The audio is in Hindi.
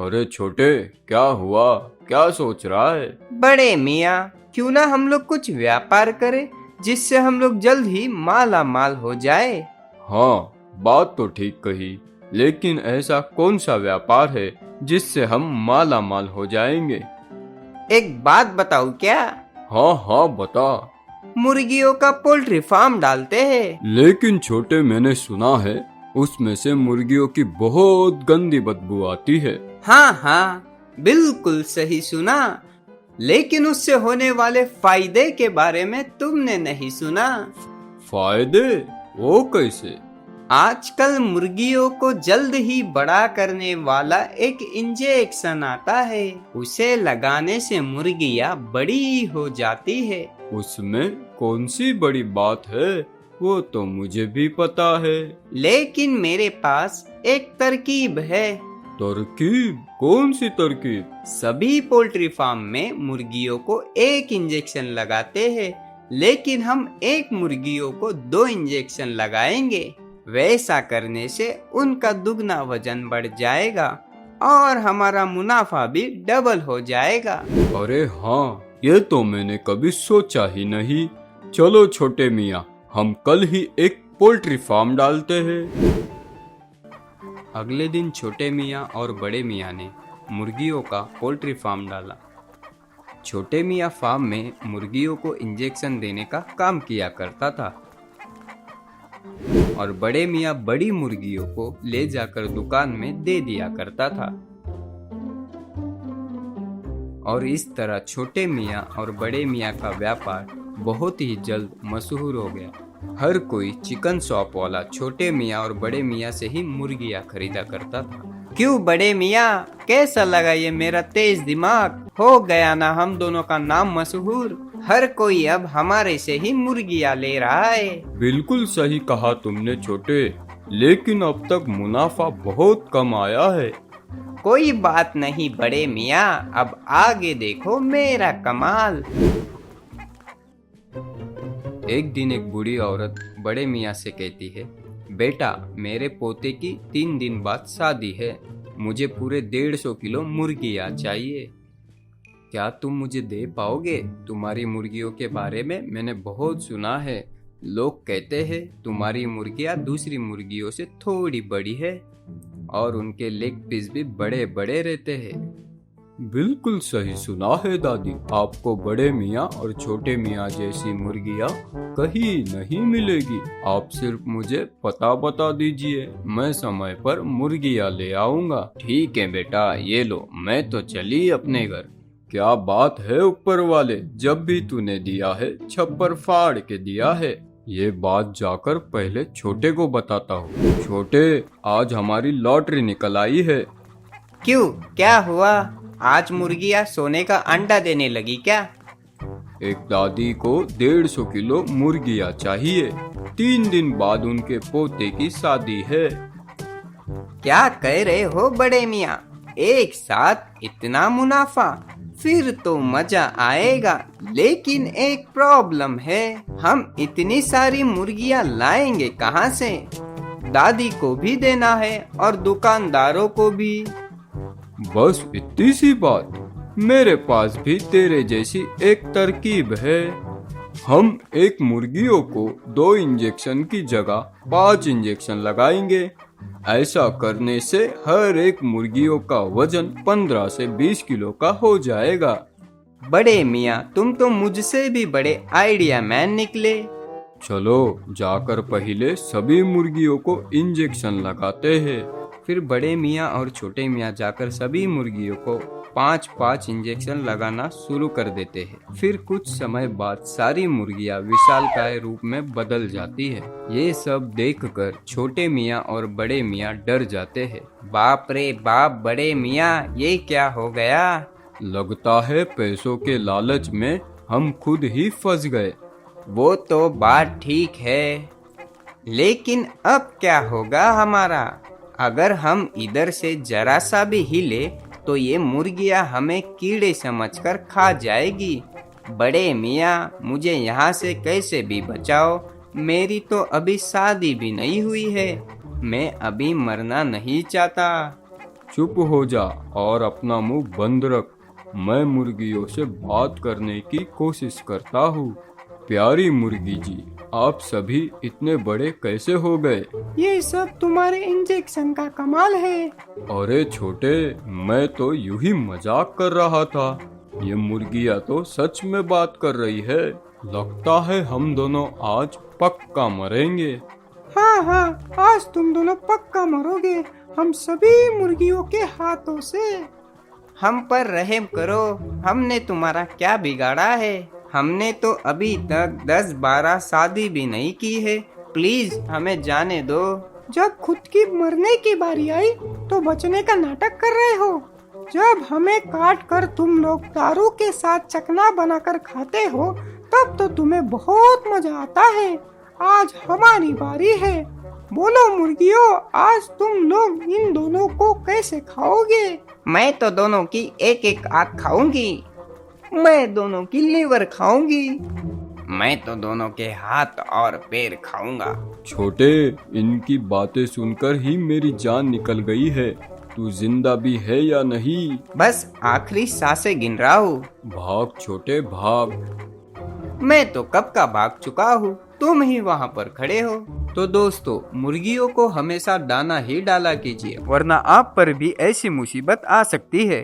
अरे छोटे, क्या हुआ? क्या सोच रहा है? बड़े मियाँ, क्यों ना हम लोग कुछ व्यापार करें जिससे हम लोग जल्द ही माला माल हो जाए। हाँ, बात तो ठीक कही, लेकिन ऐसा कौन सा व्यापार है जिससे हम माला माल हो जाएंगे? एक बात बताऊं क्या? हाँ हाँ, बता। मुर्गियों का पोल्ट्री फार्म डालते हैं। लेकिन छोटे, मैंने सुना है उसमें से मुर्गियों की बहुत गंदी बदबू आती है। हाँ हाँ, बिल्कुल सही सुना। लेकिन उससे होने वाले फायदे के बारे में तुमने नहीं सुना। फायदे? वो कैसे? आजकल मुर्गियों को जल्द ही बड़ा करने वाला एक इंजेक्शन आता है। उसे लगाने से मुर्गियां बड़ी हो जाती है। उसमें कौन सी बड़ी बात है? वो तो मुझे भी पता है। लेकिन मेरे पास एक तरकीब है। तरकीब? कौन सी तरकीब? सभी पोल्ट्री फार्म में मुर्गियों को एक इंजेक्शन लगाते हैं, लेकिन हम एक मुर्गियों को 2 इंजेक्शन लगाएंगे। वैसा करने से उनका दुगना वजन बढ़ जाएगा और हमारा मुनाफा भी डबल हो जाएगा। अरे हाँ, ये तो मैंने कभी सोचा ही नहीं। चलो छोटे मियाँ, हम कल ही एक पोल्ट्री फार्म डालते हैं। अगले दिन छोटे मियाँ और बड़े मियाँ ने मुर्गियों का पोल्ट्री फार्म डाला। छोटे मियाँ फार्म में मुर्गियों को इंजेक्शन देने का काम किया करता था और बड़े मियाँ बड़ी मुर्गियों को ले जाकर दुकान में दे दिया करता था। और इस तरह छोटे मियाँ और बड़े मियाँ का व्यापार बहुत ही जल्द मशहूर हो गया। हर कोई चिकन शॉप वाला छोटे मियाँ और बड़े मियाँ से ही मुर्गियाँ खरीदा करता था। क्यों बड़े मियाँ, कैसा लगा ये मेरा तेज दिमाग? हो गया ना हम दोनों का नाम मशहूर। हर कोई अब हमारे से ही मुर्गियाँ ले रहा है। बिल्कुल सही कहा तुमने छोटे, लेकिन अब तक मुनाफा बहुत कम आया है। कोई बात नहीं बड़े मियाँ, अब आगे देखो मेरा कमाल। एक दिन एक बूढ़ी औरत बड़े मियाँ से कहती है, बेटा, मेरे पोते की 3 दिन बाद शादी है। मुझे पूरे 150 किलो मुर्गियाँ चाहिए। क्या तुम मुझे दे पाओगे? तुम्हारी मुर्गियों के बारे में मैंने बहुत सुना है। लोग कहते हैं तुम्हारी मुर्गियाँ दूसरी मुर्गियों से थोड़ी बड़ी है और उनके लेग पीस भी बड़े बड़े रहते हैं। बिल्कुल सही सुना है दादी, आपको बड़े मियाँ और छोटे मियाँ जैसी मुर्गियाँ कहीं नहीं मिलेगी। आप सिर्फ मुझे पता बता दीजिए, मैं समय पर मुर्गियाँ ले आऊंगा। ठीक है बेटा, ये लो, मैं तो चली अपने घर। क्या बात है ऊपर वाले, जब भी तूने दिया है छप्पर फाड़ के दिया है। ये बात जाकर पहले छोटे को बताता हूँ। छोटे, आज हमारी लॉटरी निकल आई है। क्यों, क्या हुआ? आज मुर्गियाँ सोने का अंडा देने लगी क्या? एक दादी को 150 किलो मुर्गियाँ चाहिए। 3 दिन बाद उनके पोते की शादी है। क्या कह रहे हो बड़े मियाँ? एक साथ इतना मुनाफा? फिर तो मजा आएगा। लेकिन एक प्रॉब्लम है, हम इतनी सारी मुर्गियाँ लाएंगे कहाँ से? दादी को भी देना है और दुकानदारों को भी। बस इतनी सी बात? मेरे पास भी तेरे जैसी एक तरकीब है। हम एक मुर्गियों को 2 इंजेक्शन की जगह 5 इंजेक्शन लगाएंगे। ऐसा करने से हर एक मुर्गियों का वजन 15 से 20 किलो का हो जाएगा। बड़े मियाँ, तुम तो मुझसे भी बड़े आइडिया मैन निकले। चलो जाकर पहले सभी मुर्गियों को इंजेक्शन लगाते हैं। फिर बड़े मियाँ और छोटे मियाँ जाकर सभी मुर्गियों को 5-5 इंजेक्शन लगाना शुरू कर देते हैं। फिर कुछ समय बाद सारी मुर्गियाँ विशालकाय रूप में बदल जाती है। ये सब देखकर छोटे मियाँ और बड़े मियाँ डर जाते हैं। बाप रे बाप बड़े मियाँ, ये क्या हो गया? लगता है पैसों के लालच में हम खुद ही फंस गए। वो तो बात ठीक है, लेकिन अब क्या होगा हमारा? अगर हम इधर से जरा सा भी हिले तो ये मुर्गियाँ हमें कीड़े समझकर खा जाएगी। बड़े मियाँ, मुझे यहाँ से कैसे भी बचाओ। मेरी तो अभी शादी भी नहीं हुई है। मैं अभी मरना नहीं चाहता। चुप हो जा और अपना मुंह बंद रख। मैं मुर्गियों से बात करने की कोशिश करता हूँ। प्यारी मुर्गी जी, आप सभी इतने बड़े कैसे हो गए? ये सब तुम्हारे इंजेक्शन का कमाल है। अरे छोटे, मैं तो यूं ही मजाक कर रहा था। ये मुर्गियाँ तो सच में बात कर रही है। लगता है हम दोनों आज पक्का मरेंगे। हाँ हाँ, आज तुम दोनों पक्का मरोगे, हम सभी मुर्गियों के हाथों से। हम पर रहम करो, हमने तुम्हारा क्या बिगाड़ा है? हमने तो अभी तक 10-12 शादी भी नहीं की है। प्लीज हमें जाने दो। जब खुद की मरने की बारी आई तो बचने का नाटक कर रहे हो। जब हमें काट कर तुम लोग दारू के साथ चकना बनाकर खाते हो तब तो तुम्हें बहुत मजा आता है। आज हमारी बारी है। बोलो मुर्गियों, आज तुम लोग इन दोनों को कैसे खाओगे? मैं तो दोनों की एक एक आँख खाऊंगी। मैं दोनों की लीवर खाऊंगी। मैं तो दोनों के हाथ और पैर खाऊंगा। छोटे, इनकी बातें सुनकर ही मेरी जान निकल गई है। तू जिंदा भी है या नहीं? बस आखिरी सांसें गिन रहा हूँ। भाग छोटे, भाग। मैं तो कब का भाग चुका हूँ, तुम ही वहाँ पर खड़े हो। तो दोस्तों, मुर्गियों को हमेशा दाना ही डाला कीजिए, वरना आप पर भी ऐसी मुसीबत आ सकती है।